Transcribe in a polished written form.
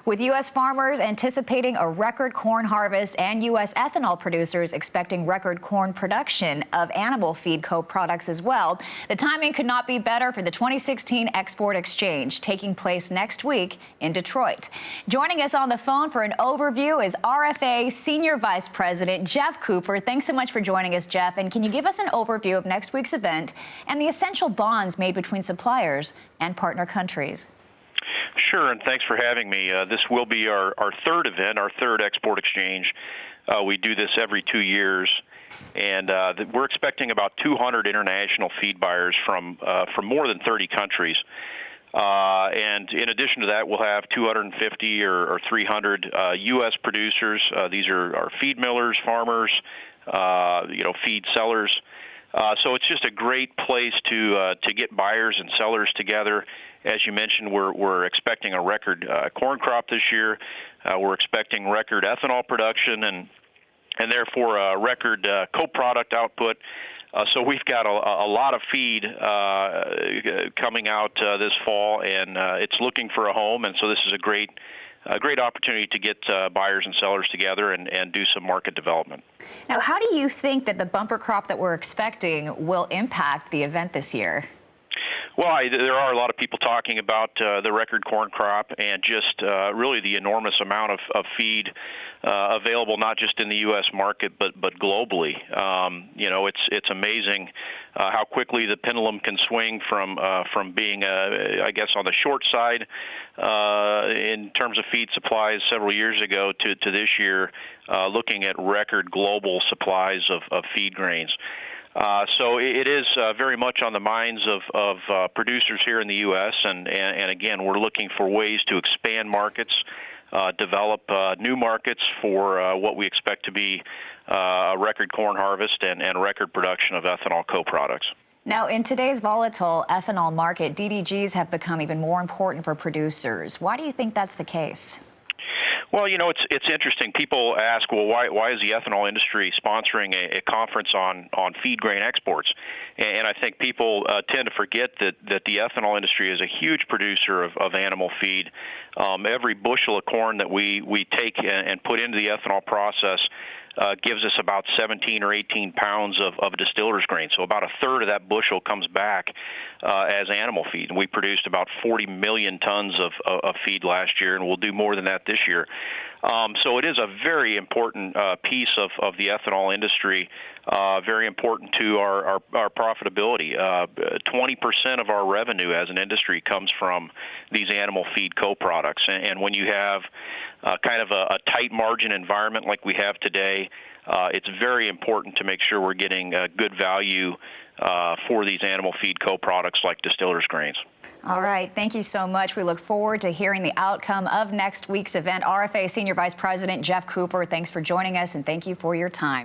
With U.S. farmers anticipating a record corn harvest and U.S. ethanol producers expecting record corn production of animal feed co-products as well, the timing could not be better for the 2016 Export Exchange taking place next week in Detroit. Joining us on the phone for an overview is RFA Senior Vice President Geoff Cooper. Thanks so much for joining us, Geoff. And can you give us an overview of next week's event and the essential bonds made between suppliers and partner countries? Sure, and thanks for having me. This will be our third event, our third export exchange. We do this every 2 years, and we're expecting about 200 international feed buyers from more than 30 countries. And in addition to that, we'll have 250 or 300 U.S. producers. These are our feed millers, farmers, feed sellers. So it's just a great place to get buyers and sellers together. As you mentioned, we're expecting a record corn crop this year. We're expecting record ethanol production and therefore a record co-product output. So we've got a lot of feed coming out this fall, and it's looking for a home. And so this is a great opportunity to get buyers and sellers together and do some market development. Now, how do you think that the bumper crop that we're expecting will impact the event this year? Well, there are a lot of people talking about the record corn crop and just really the enormous amount of feed available, not just in the U.S. market, but globally. It's amazing how quickly the pendulum can swing from being, I guess, on the short side in terms of feed supplies several years ago to this year, looking at record global supplies of feed grains. So it is very much on the minds of producers here in the U.S. And again, we're looking for ways to expand markets, develop new markets for what we expect to be a record corn harvest and record production of ethanol co-products. Now, in today's volatile ethanol market, DDGs have become even more important for producers. Why do you think that's the case? Well, it's interesting. People ask, well, why is the ethanol industry sponsoring a conference on feed grain exports? And I think people tend to forget that the ethanol industry is a huge producer of animal feed. Every bushel of corn that we take and put into the ethanol process gives us about 17 or 18 pounds of distiller's grain. So about a third of that bushel comes back as animal feed. And we produced about 40 million tons of feed last year, and we'll do more than that this year. So it is a very important piece of the ethanol industry, very important to our profitability. 20% of our revenue as an industry comes from these animal feed co-products. And when you have kind of a tight margin environment like we have today, it's very important to make sure we're getting good value for these animal feed co-products like distiller's grains. All right. Thank you so much. We look forward to hearing the outcome of next week's event. RFA Senior Vice President Geoff Cooper, thanks for joining us, and thank you for your time.